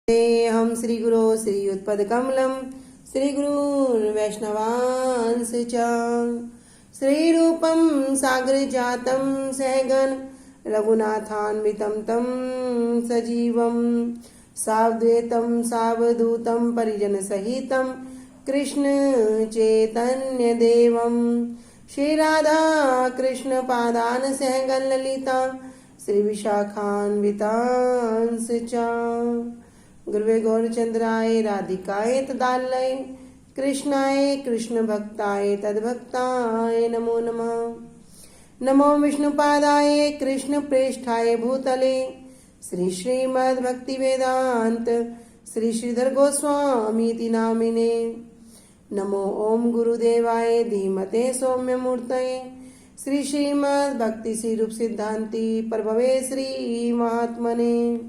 हम श्री गुरो श्रीयुत्पदकमलं श्रीगुरुर्वैष्णवांस च श्रीरूपं सागरजातं सहगण रघुनाथान्वितं तं सजीवं सावद्वैतं सावधूतं परिजनसहितं कृष्ण चैतन्यदेवं श्रीराधा कृष्ण पादान सहगण ललिता श्रीविशाखान्वितांस च गुरुवे गौरचंद्राय राधिकाय तदालय कृष्णाय कृष्ण भक्ताय तद्भक्ताय नमो नमः। नमो विष्णुपादाय कृष्ण प्रेष्ठाय भूतले श्री श्रीमद् भक्ति वेदांत श्री श्रीधर गोस्वामी नामिने। नमो ओम गुरुदेवाय धीमते सौम्य मूर्तये श्री श्रीमद् भक्ति श्री रूप सिद्धांति प्रभवे श्री महात्मने।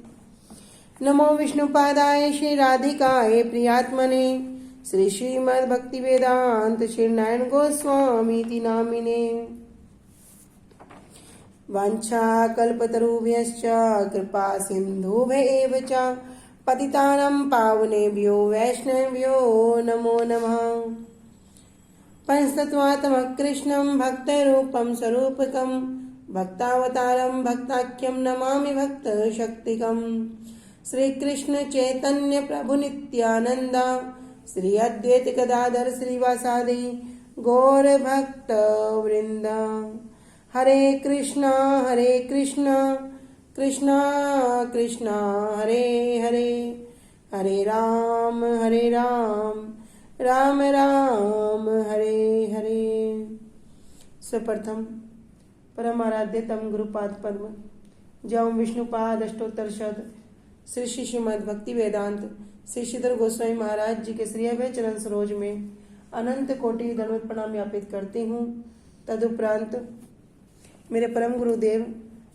नमो विष्णुपादाय श्री राधिकाय प्रियात्मने श्री श्रीमद् भक्ति वेदांत श्री नारायण गोस्वामी नामिने। वाञ्छा कल्पतरुभ्यश्च कृपा सिन्धुभ्येव च पतितानां पावनेभ्यो वैष्णवेभ्यो नमो नमः। पंचतत्त्वात्मक कृष्णं भक्तरूपं स्वरूपकं भक्तावतारं भक्ताख्यं नमामि भक्तशक्तिकम्। श्री कृष्ण चैतन्य प्रभु नित्यानंद श्री अद्वैत गदाधर श्रीवासादि गौर भक्त वृंद। हरे कृष्णा कृष्णा कृष्णा हरे हरे, हरे राम राम राम हरे हरे। सर्वप्रथम परम आराध्य तम गुरुपाद पद्म जय विष्णुपाद अष्टोत्तर शत श्री श्रीमद् भक्ति वेदांत श्री श्रीधर गोस्वामी महाराज जी के श्री अभय चरण सरोज में अनंत कोटि दंडवत प्रणाम ज्ञापित करती हूँ। तदुपरांत मेरे परम गुरुदेव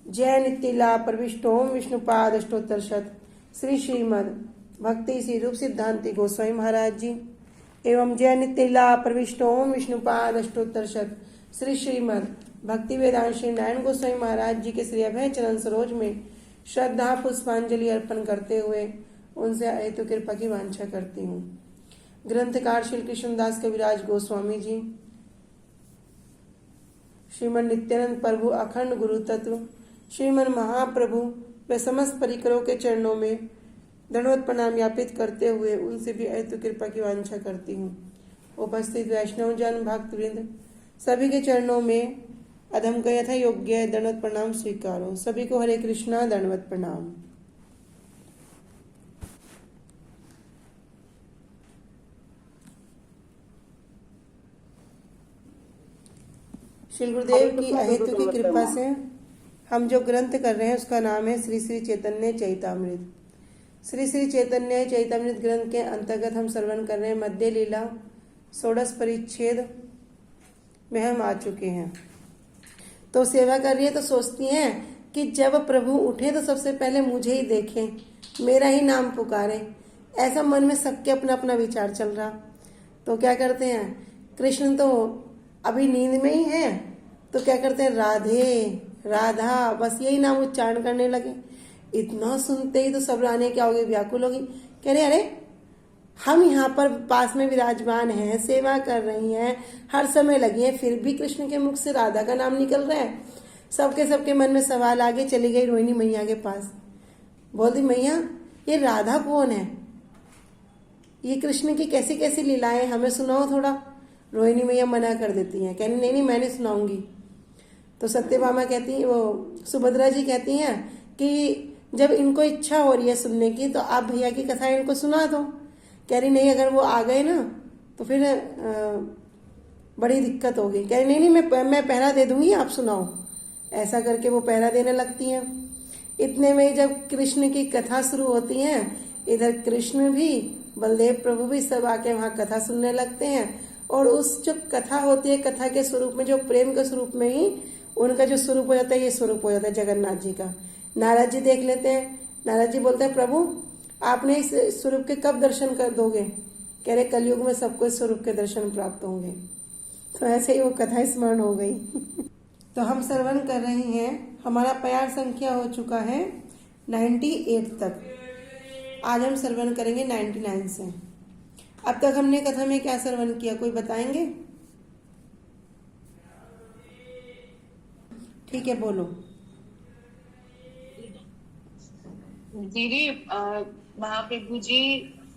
जय नित्यला प्रविष्टोम विष्णुपाद अष्टोत्तर शत श्री श्रीमद् भक्ति श्री रूप सिद्धांति गोस्वामी महाराज जी एवं जय नित्यला प्रविष्टोम विष्णुपाद अष्टोत्तर शत श्री श्रीमद् भक्ति वेदांत श्री नारायण गोस्वामी महाराज जी के श्री अभय चरण सरोज में श्रद्धा पुष्पांजलि अर्पण करते हुए उनसे अहेतु कृपा की वांछा करती हूँ। ग्रंथकार श्री कृष्णदास कविराज गोस्वामी जी, श्रीमन नित्यानंद प्रभु अखंड गुरु तत्व श्रीमन महाप्रभु व समस्त परिकरों के चरणों में दंडवत प्रणाम ज्ञापित करते हुए उनसे भी अहेतु कृपा की वांछा करती हूँ। उपस्थित वैष्णव जन भक्त वृंद सभी के चरणों में अधम का यथा योग्य दंडवत प्रणाम स्वीकारो। सभी को हरे कृष्णा दंडवत प्रणाम। श्री गुरुदेव की अहेतु की कृपा से हम जो ग्रंथ कर रहे हैं उसका नाम है श्री श्री चैतन्य चैतामृत। श्री श्री चैतन्य चैतामृत ग्रंथ के अंतर्गत हम श्रवण कर रहे हैं मध्य लीला षोडश परिच्छेद में हम आ चुके हैं। तो सेवा कर रही है तो सोचती हैं कि जब प्रभु उठे तो सबसे पहले मुझे ही देखें, मेरा ही नाम पुकारे। ऐसा मन में सबके अपना अपना विचार चल रहा। तो क्या करते हैं, कृष्ण तो अभी नींद में ही है तो क्या करते हैं, राधे राधा बस यही नाम उच्चारण करने लगे। इतना सुनते ही तो सब रानी क्या होगी, व्याकुल होगी। कह रहे अरे हम यहाँ पर पास में विराजमान हैं, सेवा कर रही हैं, हर समय लगी हैं, फिर भी कृष्ण के मुख से राधा का नाम निकल रहा है। सबके मन में सवाल आगे चली गई रोहिणी मैया के पास। बोलती मैया ये राधा कौन है, ये कृष्ण की कैसी कैसी लीलाएं हमें सुनाओ थोड़ा। रोहिणी मैया मना कर देती हैं, कहनी नहीं मैं नहीं सुनाऊंगी। तो सत्यभामा कहती है, वो सुभद्रा जी कहती हैं कि जब इनको इच्छा हो रही है सुनने की तो आप भैया की कथा इनको सुना दो। कह रही नहीं अगर वो आ गए ना तो फिर बड़ी दिक्कत होगी। कह रही नहीं मैं पहरा दे दूंगी, आप सुनाओ। ऐसा करके वो पहरा देने लगती हैं। इतने में जब कृष्ण की कथा शुरू होती है, इधर कृष्ण भी बलदेव प्रभु भी सब आके वहाँ कथा सुनने लगते हैं। और उस जो कथा होती है, कथा के स्वरूप में जो प्रेम के स्वरूप में ही उनका जो स्वरूप हो जाता है, ये स्वरूप हो जाता है जगन्नाथ जी का। नारद जी देख लेते हैं। नारद जी बोलते हैं प्रभु आपने इस स्वरूप के कब दर्शन कर दोगे। कह रहे कलयुग में सबको इस स्वरूप के दर्शन प्राप्त होंगे। तो ऐसे ही वो कथा स्मरण हो गई। तो हम श्रवण कर रहे हैं, हमारा प्यार संख्या हो चुका है 98 तक। आज हम श्रवण करेंगे 99 से। अब तक हमने कथा में क्या श्रवण किया, कोई बताएंगे? ठीक है, बोलो। दीदी, महाप्रभु जी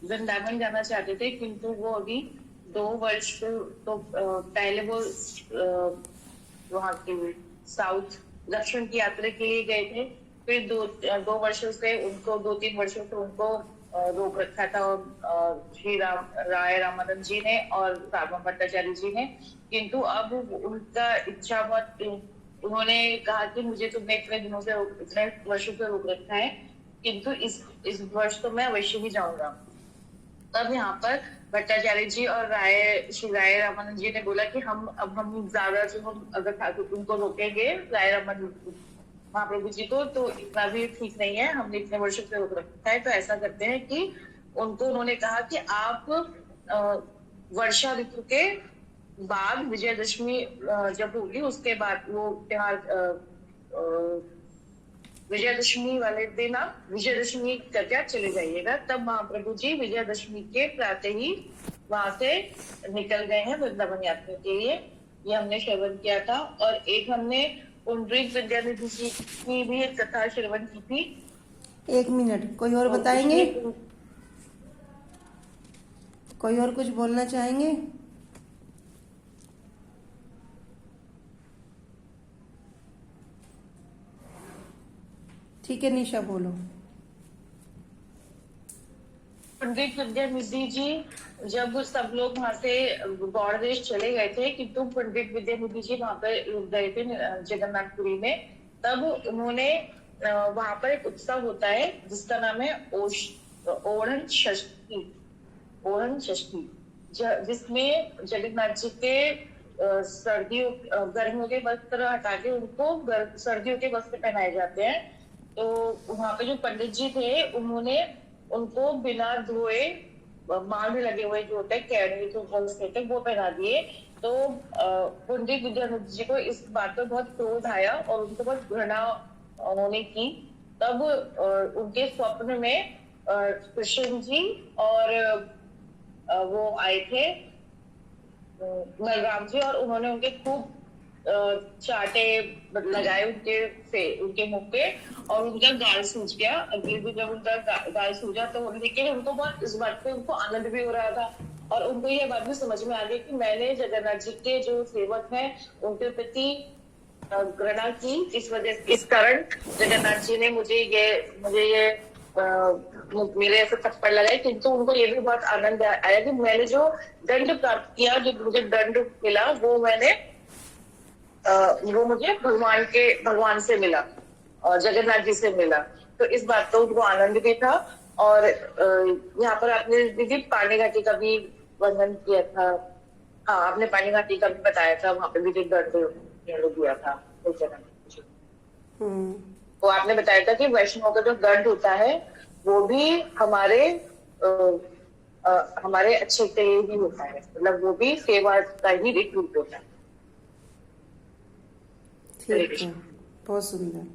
वृंदावन जाना चाहते थे, किंतु वो अभी 2 वर्ष तो पहले वो वहाँ के साउथ दक्षिण की यात्रा के लिए गए थे। फिर 2 वर्षों से उनको 2-3 वर्षों से उनको रोक रखा था श्री राय रामानंद जी ने और साधव भट्टाचार्य जी ने। किंतु अब उनका इच्छा मत, उन्होंने कहा कि मुझे तुमने इतने वर्षों से रोक रखा है, किंतु इस वर्ष तो मैं अवश्य ही जाऊंगा। तब यहाँ पर भट्टाचार्य जी और श्री राय रामानंद जी ने बोला कि हम ज्यादा जो हम अगर उनको रोकेंगे राय रामानंद महाप्रभु जी को, तो इतना भी ठीक नहीं है, हमने इतने वर्षों से रोक रखा है। तो ऐसा करते हैं कि उन्होंने कहा कि आप वर्षा ऋतु के बाद विजयदशमी जब होगी उसके बाद वो त्योहार विजयदशमी वाले दिन आप विजयदशमी करके आप चले जाइएगा। तब महाप्रभु जी विजयदशमी के प्रातः ही वहां से निकल गए हैं वृंदावन यात्रा के लिए। ये हमने श्रवण किया था। और एक हमने पुंडरीक विद्यानिधि जी की भी एक कथा श्रवण की थी। 1 मिनट, कोई और बताएंगे? कोई और कुछ बोलना चाहेंगे? ठीक है, निशा बोलो। पंडित विद्यानिधि जी जब सब लोग वहां से गौड़ देश चले गए थे, किंतु पंडित विद्यानिधि जी वहां पर रुक गए थे जगन्नाथपुरी में। तब उन्होंने वहां पर एक उत्सव होता है जिसका नाम है ओणम षष्ठी, जिसमें जगन्नाथ जी के सर्दियों गर्मियों के वस्त्र हटा के उनको सर्दियों के वस्त्र पहनाए जाते हैं। तो वहां पे जो पंडित जी थे उन्होंने उनको बिना धोए मांग लगे हुए जो होते हैं कैड़े जो कहते हैं वो पहना दिए। तो पंडित विद्यानिधि जी को इस बात पर बहुत क्रोध आया और उनको बहुत घृणा उन्होंने की। तब उनके स्वप्न में कृष्ण जी और वो आए थे बलराम जी, और उन्होंने उनके खूब चाटे लगाए उनके मुंह पे, और उनका गाल सूज गया। अगले दिन जब उनका गाल सूजा तो लेकिन उनको बहुत इस बात पे उनको आनंद भी हो रहा था, और उनको ये बात भी समझ में आ गई कि मैंने जगन्नाथ जी के जो सेवक हैं उनके प्रति घृणा की, इस कारण जगन्नाथ जी ने मुझे ये मेरे ऐसे थप्पड़ लगाए। किंतु उनको ये भी बहुत आनंद आया कि मैंने जो दंड प्राप्त किया, जो मुझे दंड मिला, वो मुझे भगवान से मिला और जगन्नाथ जी से मिला। तो इस बात का उनको आनंद भी था। और यहाँ पर आपने दीदी पानी घाटी का भी वर्णन किया था। हाँ, आपने पानी घाटी का भी बताया था, वहां पे भी जो दंड दिया था जगन्नाथ जी। तो आपने बताया था कि वैष्णव का जो दंड होता है वो भी हमारे अच्छे के लिए ही होता है, मतलब वो भी सेवा का ही एक रूप होता है। ठीक है, बहुत सुंदर।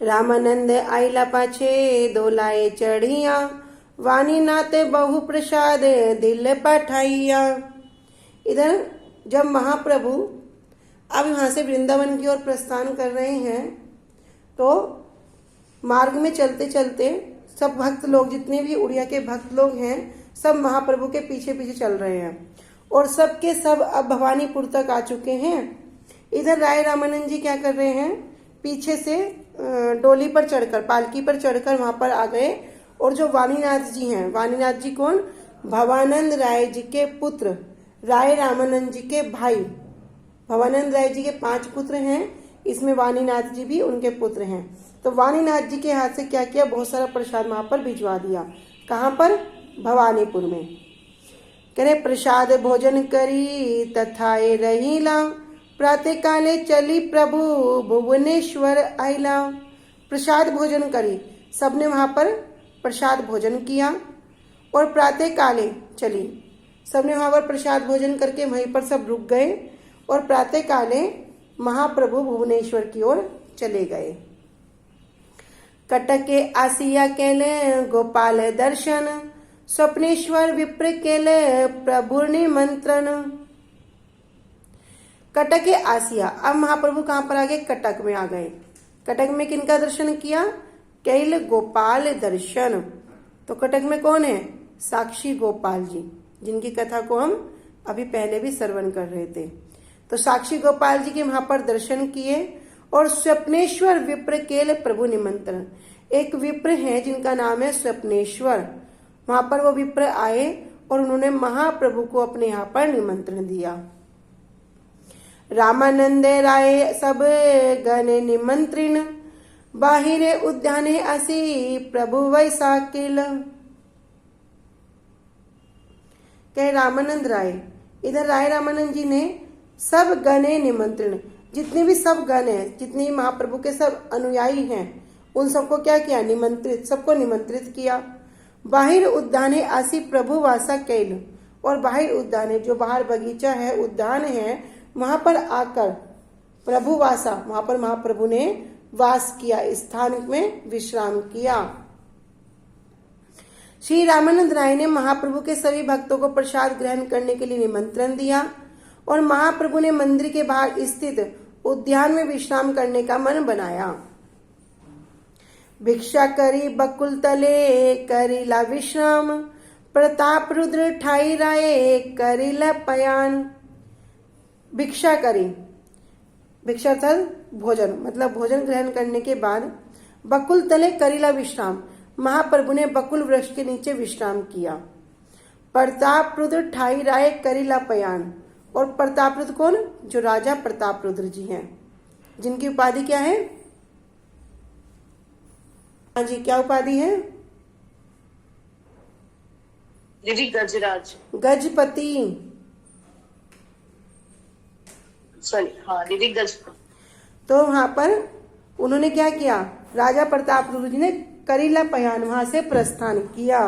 रामानंद आइला पाछे दोलाए चढ़िया, वानी नाते बहु प्रसाद दिल पठाइया। इधर जब महाप्रभु अब यहाँ से वृंदावन की ओर प्रस्थान कर रहे हैं तो मार्ग में चलते चलते सब भक्त लोग, जितने भी उड़िया के भक्त लोग हैं, सब महाप्रभु के पीछे पीछे चल रहे हैं और सबके सब अब भवानीपुर तक आ चुके हैं। इधर राय रामानंद जी क्या कर रहे हैं, पीछे से डोली पर चढ़कर, पालकी पर चढ़कर वहां पर आ गए। और जो वाणीनाथ जी हैं, वाणीनाथ जी कौन? भवानंद राय जी के पुत्र, राय रामानंद जी के भाई। भवानंद राय जी के 5 पुत्र हैं, इसमें वाणीनाथ जी भी उनके पुत्र हैं। तो वाणीनाथ जी के हाथ से क्या किया, बहुत सारा प्रसाद वहां पर भिजवा दिया। कहाँ पर? भवानीपुर में। करे प्रसाद भोजन करी तथाए रहीला, प्रातः काले चली प्रभु भुवनेश्वर आइला। प्रसाद भोजन करी, सबने वहां पर प्रसाद भोजन किया और प्रातः काले चली, सबने वहां पर प्रसाद भोजन करके वहीं पर सब रुक गए और प्रातः काले महाप्रभु भुवनेश्वर की ओर चले गए। कटके आसिया केले गोपाल दर्शन, स्वप्नेश्वर विप्र केले प्रभु निमंत्रण। कटके आसिया, अब महाप्रभु कहाँ पर आ गए? कटक में आ गए। कटक में किनका दर्शन किया? कैल गोपाल दर्शन। तो कटक में कौन है? साक्षी गोपाल जी, जिनकी कथा को हम अभी पहले भी श्रवण कर रहे थे। तो साक्षी गोपाल जी के वहां पर दर्शन किए। और स्वप्नेश्वर विप्र केल प्रभु निमंत्रण, एक विप्र है जिनका नाम है स्वप्नेश्वर, वहां पर वो विप्र आए और उन्होंने महाप्रभु को अपने यहाँ पर निमंत्रण दिया। रामानंद राय सब गण निमंत्रण, बाहिरे उद्याने असी प्रभु वैसाकिल। कहे रामानंद राय, इधर राय रामानंद जी ने सब गणे निमंत्रण, जितने भी सब गण हैं, जितने महाप्रभु के सब अनुयायी हैं, उन सबको क्या किया? निमंत्रित, सबको निमंत्रित किया। बाहिर उद्याने आसी प्रभु वासा कैल, और बाहिर उद्याने, जो बाहर बगीचा है, उद्यान है, वहां पर आकर प्रभु वासा, वहां पर महाप्रभु ने वास किया, स्थान में विश्राम किया। श्री रामानंद राय ने महाप्रभु के सभी भक्तों को प्रसाद ग्रहण करने के लिए निमंत्रण दिया और महाप्रभु ने मंदिर के बाहर स्थित उद्यान में विश्राम करने का मन बनाया। भिक्षा करी बकुल तले करीला विश्राम, प्रताप रुद्र ठाई राय करीला पयान। भिक्षा करी, भिक्षा अर्थात भोजन, मतलब भोजन ग्रहण करने के बाद बकुल तले करीला विश्राम, महाप्रभु ने बकुल वृक्ष के नीचे विश्राम किया। प्रताप रुद्र ठाई राय करीला पयान, और प्रताप रुद्र कौन? जो राजा प्रताप रुद्र जी हैं, जिनकी उपाधि क्या है? हाँ जी, क्या उपाधि है? दीदी गजराज, गजपति, सॉरी, हाँ दीदी गजपति। तो वहां पर उन्होंने क्या किया? राजा प्रताप रुद्र जी ने करीला पयान वहां से प्रस्थान किया।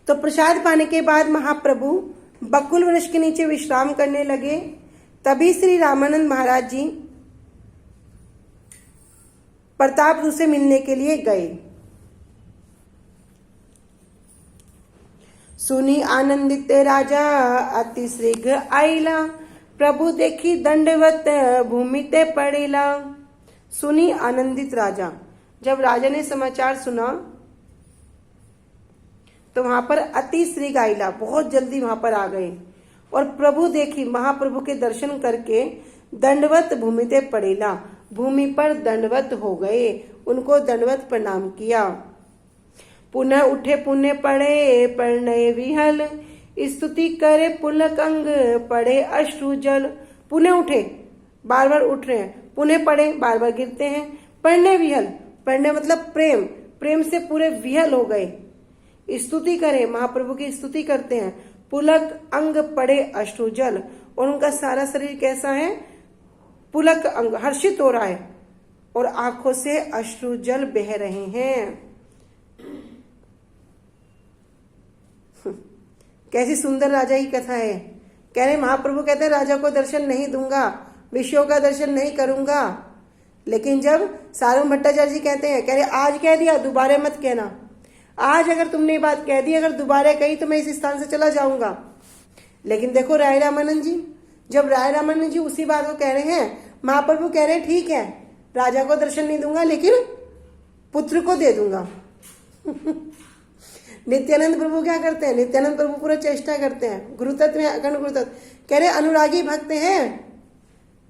तो प्रसाद पाने के बाद महाप्रभु बकुल वृक्ष के नीचे विश्राम करने लगे। तभी श्री रामानंद महाराज जी प्रताप रुद्र से मिलने के लिए गए। सुनी आनंदित राजा अति शीघ्र आइला, प्रभु देखी दंडवत भूमि ते पड़ेला। सुनी आनंदित राजा, जब राजा ने समाचार सुना तो वहां पर अति श्री गाइला, बहुत जल्दी वहां पर आ गए और प्रभु देखी, महाप्रभु के दर्शन करके दंडवत भूमि ते पड़ेला, भूमि पर दंडवत हो गए, उनको दंडवत प्रणाम किया। पुनः उठे पुण्य पड़े प्रणय विहल, स्तुति करे पुलक अंग पड़े अश्रु जल। पुनः उठे, बार बार उठ रहे हैं, पुनः पड़े, बार बार गिरते हैं। प्रणय विहल, प्रणय मतलब प्रेम, प्रेम से पूरे विहल हो गए। स्तुति करे, महाप्रभु की स्तुति करते हैं। पुलक अंग पड़े अश्रु जल, और उनका सारा शरीर कैसा है? पुलक अंग, हर्षित हो रहा है और आंखों से अश्रु जल बह रहे हैं। कैसी सुंदर राजा की कथा है। कह रहे महाप्रभु कहते हैं राजा को दर्शन नहीं दूंगा, विषयों का दर्शन नहीं करूंगा। लेकिन जब सार्वभौम भट्टाचार्य जी कहते हैं, कह रहे आज कह दिया दोबारा मत कहना, आज अगर तुमने ये बात कह दी, अगर दोबारा कही तो मैं इस स्थान से चला जाऊंगा। लेकिन देखो राय रामानंद जी, जब राय रामानंद जी उसी बात को कह रहे हैं, महाप्रभु कह रहे हैं ठीक है राजा को दर्शन नहीं दूंगा लेकिन पुत्र को दे दूंगा। नित्यानंद प्रभु क्या करते हैं? नित्यानंद प्रभु पूरा चेष्टा करते हैं, गुरुतत्व में अखंड गुरुतत्व, कह रहे अनुरागी भक्त हैं,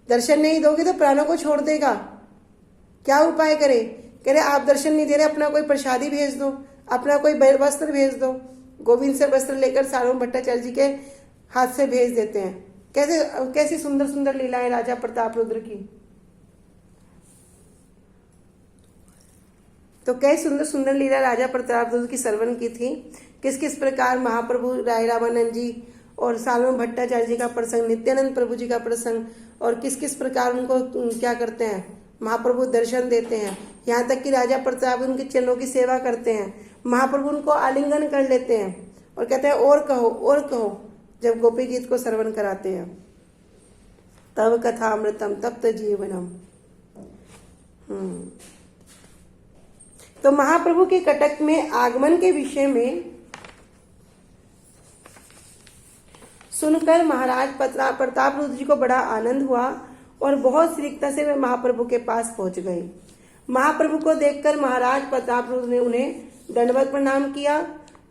दर्शन नहीं दोगे तो प्राणों को छोड़ देगा, क्या उपाय करे? कह रहे आप दर्शन नहीं दे रहे, अपना कोई प्रसादी भेज दो, अपना कोई वस्त्र भेज दो। गोविंद से वस्त्र लेकर सार्वभौम भट्टाचार्य जी के हाथ से भेज देते हैं। कैसी सुंदर सुंदर लीलाएं राजा प्रताप रुद्र की। तो कैसी सुंदर सुंदर लीला राजा प्रताप रुद्र की श्रवण की थी। किस किस प्रकार महाप्रभु राय रामानंद जी और सार्वभौम भट्टाचार्य जी का प्रसंग, नित्यानंद प्रभु जी का प्रसंग, और किस किस प्रकार उनको क्या करते हैं, महाप्रभु दर्शन देते हैं। यहाँ तक कि राजा प्रताप उनके चरणों की सेवा करते हैं, महाप्रभु उनको आलिंगन कर लेते हैं और कहते हैं और कहो और कहो, जब गोपी गीत को श्रवण कराते हैं। तव कथामृतम तप्त जीवनम। तो महाप्रभु के कटक में आगमन के विषय में सुनकर महाराज प्रताप रुद्र जी को बड़ा आनंद हुआ और बहुत शीघ्रता से वे महाप्रभु के पास पहुंच गए। महाप्रभु को देखकर महाराज प्रताप रुद्र ने उन्हें दंडवत प्रणाम किया।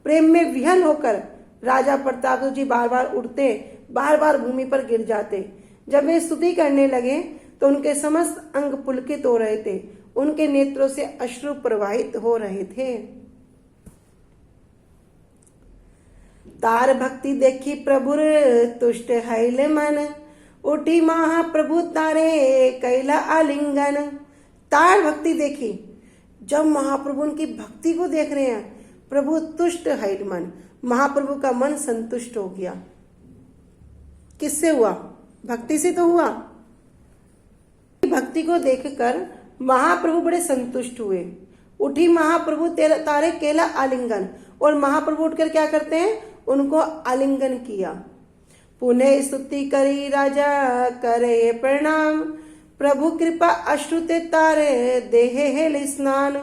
प्रेम में विहल होकर राजा प्रताप रुद्र जी बार बार उठते, बार बार भूमि पर गिर जाते। जब वे स्तुति करने लगे तो उनके समस्त अंग पुलकित हो रहे थे, उनके नेत्रों से अश्रु प्रवाहित हो रहे थे। तार भक्ति देखी प्रभुर तुष्ट हैले मन, उठी महाप्रभु तारे कैला आलिंगन। तार भक्ति देखी, जब महाप्रभु उनकी भक्ति को देख रहे हैं, प्रभु तुष्ट हैल मन, महाप्रभु का मन संतुष्ट हो गया। किससे हुआ? भक्ति से तो हुआ। भक्ति को देखकर महाप्रभु बड़े संतुष्ट हुए। उठी महाप्रभु तारे केला आलिंगन, और महाप्रभु उठकर क्या करते हैं? उनको आलिंगन किया। पुनः स्तुति करी राजा करे प्रणाम, प्रभु कृपा अश्रुते तारे देहे हेल स्नान।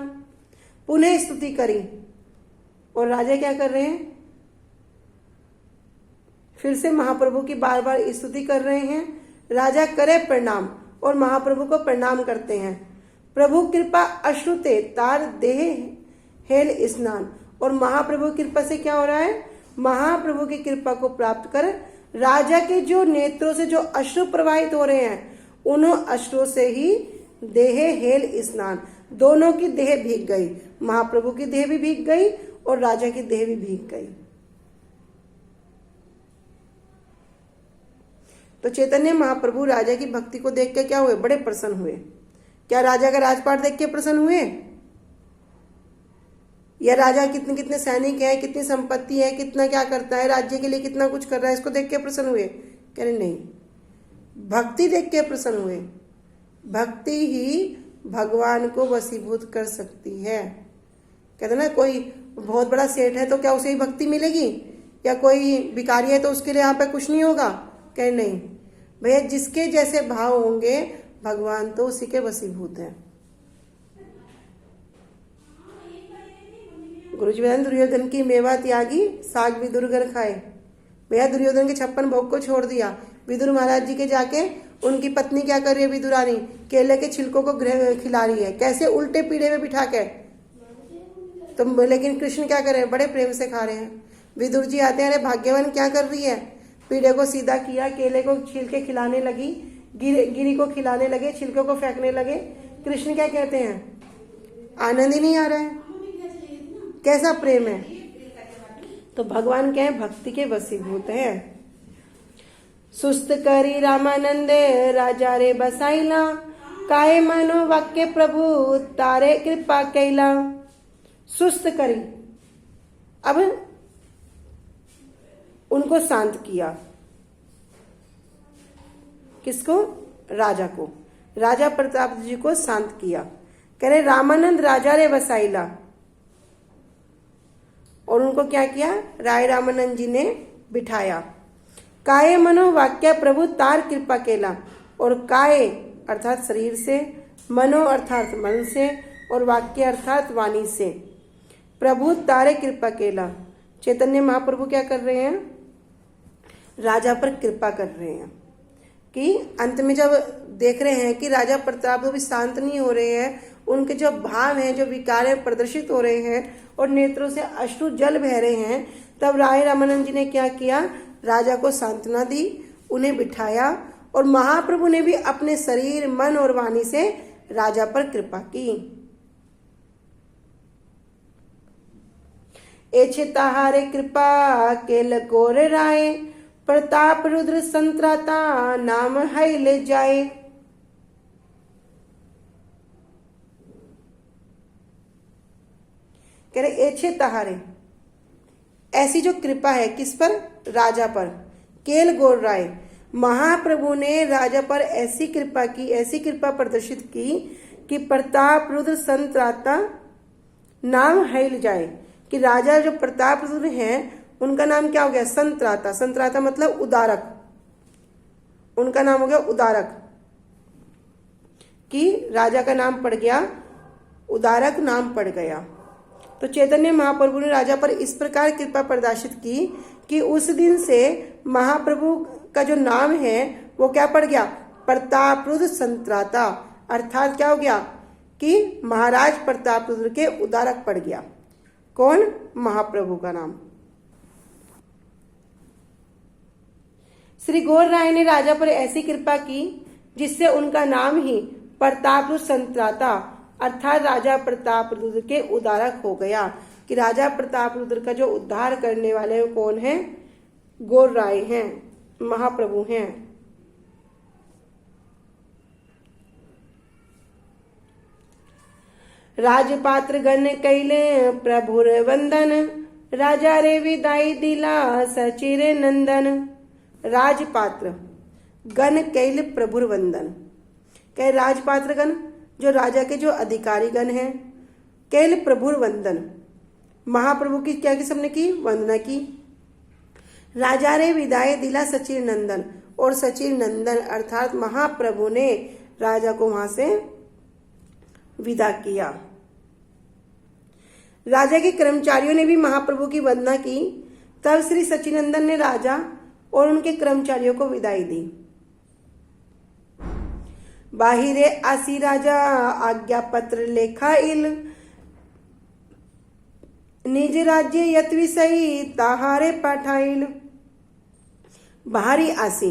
पुनः स्तुति करी, और राजा क्या कर रहे हैं? फिर से महाप्रभु की बार बार स्तुति कर रहे हैं। राजा करे प्रणाम, और महाप्रभु को प्रणाम करते हैं। प्रभु कृपा अश्रुते तार देह हेल स्नान, और महाप्रभु की कृपा से क्या हो रहा है? महाप्रभु की कृपा को प्राप्त कर राजा के जो नेत्रों से जो अश्रु प्रवाहित हो रहे हैं, उन अश्रुओं से ही देह हेल स्नान, दोनों की देह भीग गई। महाप्रभु की देह भी भीग गई और राजा की देह भी भीग गई। तो चैतन्य महाप्रभु राजा की भक्ति को देख के क्या हुए? बड़े प्रसन्न हुए। क्या राजा का राजपाट देख के प्रसन्न हुए? या राजा कितने कितने सैनिक हैं, कितनी संपत्ति है, कितना क्या करता है, राज्य के लिए कितना कुछ कर रहा है, इसको देख के प्रसन्न हुए? कह रहे नहीं, भक्ति देख के प्रसन्न हुए। भक्ति ही भगवान को वशीभूत कर सकती है। कहते ना, कोई बहुत बड़ा सेठ है तो क्या उसे ही भक्ति मिलेगी? या कोई भिखारी है तो उसके लिए यहाँ पे कुछ नहीं होगा? कह नहीं भैया, जिसके जैसे भाव होंगे भगवान तो उसी के वशीभूत हैं। गुरुजी बताएं, दुर्योधन की मेवा त्यागी साग विदुर घर खाए। भैया दुर्योधन के 56 भोग को छोड़ दिया। विदुर महाराज जी के जाके उनकी पत्नी क्या कर रही है? विदुरानी केले के छिलकों को खिला रही है। कैसे? उल्टे पीढ़े में बिठा के। तो लेकिन कृष्ण क्या कर रहे हैं? बड़े प्रेम से खा रहे हैं। विदुर जी आते हैं, अरे भाग्यवान क्या कर रही है? पीढ़े को सीधा किया, केले को छिलके खिलाने लगी, गिरी को खिलाने लगे, छिलकों को फेंकने लगे। कृष्ण क्या कहते हैं? आनंद ही नहीं आ रहा है। कैसा प्रेम है? तो भगवान क्या है? भक्ति के वशीभूत है। सुस्त करी रामानंद राजा रे बसाइला, काहे मनो वाक्य प्रभु तारे कृपा कैला। सुस्त करी, अब उनको शांत किया। किसको? राजा को। राजा प्रताप जी को शांत किया। कह रहे रामानंद राजा रे बसाइला, और उनको क्या किया? राय रामानंद जी ने बिठाया। काये मनो वाक्य प्रभु तार कृपा केला, और काये अर्थात शरीर से, मनो अर्थात मन से, और वाक्य अर्थात वाणी से प्रभु तारे कृपा केला। चैतन्य महाप्रभु क्या कर रहे हैं? राजा पर कृपा कर रहे हैं। कि अंत में जब देख रहे हैं कि राजा प्रताप भी शांत नहीं हो रहे हैं, उनके जो भाव हैं, जो विकार हैं प्रदर्शित हो रहे हैं और नेत्रों से अश्रु जल बह रहे हैं, तब राय रामानंद जी ने क्या किया? राजा को सांत्वना दी, उन्हें बिठाया, और महाप्रभु ने भी अपने शरीर, मन और वाणी से राजा पर कृपा की। एछे ताहारे कृपा केल गोर राय, प्रताप रुद्र संत्राता नाम है ले जाए। कह रहे एछे तहारे, ऐसी जो कृपा है किस पर? राजा पर। केल गोर राय, महाप्रभु ने राजा पर ऐसी कृपा की, ऐसी कृपा प्रदर्शित की कि प्रताप रुद्र संत्राता नाम हैल जाए, कि राजा जो प्रताप रुद्र हैं उनका नाम क्या हो गया? संत्राता। संत्राता मतलब उदारक, उनका नाम हो गया उदारक। कि राजा का नाम पड़ गया उदारक नाम पड़ गया। तो चैतन्य महाप्रभु ने राजा पर इस प्रकार कृपा प्रदर्शित की कि उस दिन से महाप्रभु का जो नाम है वो क्या पड़ गया, प्रतापरुद्र संत्राता, अर्थात क्या हो गया कि महाराज प्रतापरुद्र के उदारक पड़ गया। कौन? महाप्रभु का नाम। श्री गौर राय ने राजा पर ऐसी कृपा की जिससे उनका नाम ही प्रतापरुद्र संत्राता अर्थात राजा प्रतापरुद्र के उदारक हो गया। कि राजा प्रतापरुद्र का जो उद्धार करने वाले कौन है? गौर राय हैं, महाप्रभु हैं। राजपात्र गण कैले प्रभुर वंदन, राजा रे विदाई दिला सचिर नंदन। राजपात्र गण कैल प्रभुर वंदन, कह राजपात्र गण जो राजा के जो अधिकारी गण हैं, कैल प्रभुर वंदन, महाप्रभु की क्या की सबने की? वंदना की। राजा रे विदाई दिला सचिर नंदन, और सचिर नंदन अर्थात महाप्रभु ने राजा को वहां से विदा किया। राजा के कर्मचारियों ने भी महाप्रभु की वंदना की। तब श्री सचिनंदन ने राजा और उनके कर्मचारियों को विदाई दी। बाहिरे आसी राजा आज्ञा पत्र लेखा इल, निज राज्य यत विषयी ताहारे पाठाइल। बाहरी आसी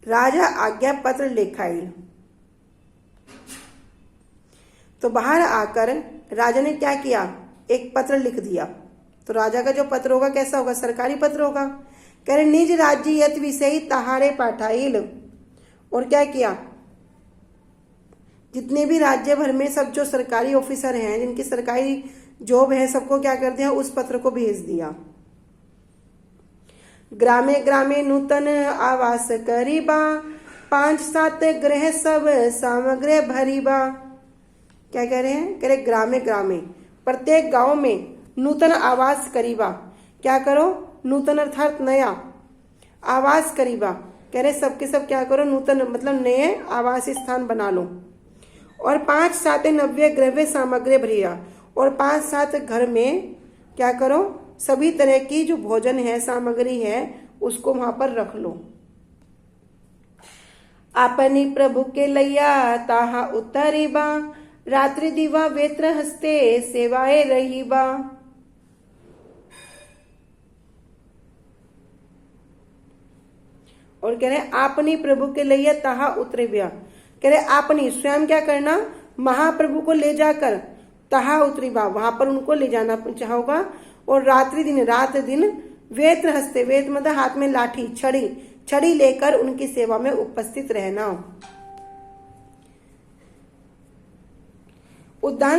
राजा आज्ञा पत्र लेखाइल, तो बाहर आकर राजा ने क्या किया? एक पत्र लिख दिया। तो राजा का जो पत्र होगा कैसा होगा? सरकारी पत्र होगा। कह रहे निज राज्य यत विषयी ताहारे पाठाइल, और क्या किया? जितने भी राज्य भर में सब जो सरकारी ऑफिसर हैं, जिनकी सरकारी जॉब है, सबको क्या कर दिया? उस पत्र को भेज दिया। ग्रामे ग्रामे नूतन आवास करीबा, 5-7 गृह सब सामग्री भरीबा। क्या कह रहे हैं? कह रहे ग्रामे ग्रामे, प्रत्येक गांव में नूतन आवास करीबा। क्या करो? नूतन अर्थात नया, आवास करीबा कह रहे सबके सब क्या करो? नूतन मतलब नए आवास स्थान बना लो। और 5-7 नव्य गृह सामग्री भरिया, और 5-7 घर में क्या करो? सभी तरह की जो भोजन है, सामग्री है, उसको वहां पर रख लो। आपनी प्रभु के लैया ताहा उतरीबा, रात्रि दीवा वेत्र हस्ते सेवाए रहीबा। और कह रहे आपनी प्रभु के लैया ताहा उतरीबा, कह रहे आपनी स्वयं क्या करना? महाप्रभु को ले जाकर ताहा उतरीबा, वहां पर उनको ले जाना चाहोगा। और रात्रि दिन, रात दिन वेत्र हस्ते, वेत्र मतलब हाथ में लाठी, छड़ी लेकर उनकी सेवा में उपस्थित रहना। उद्यान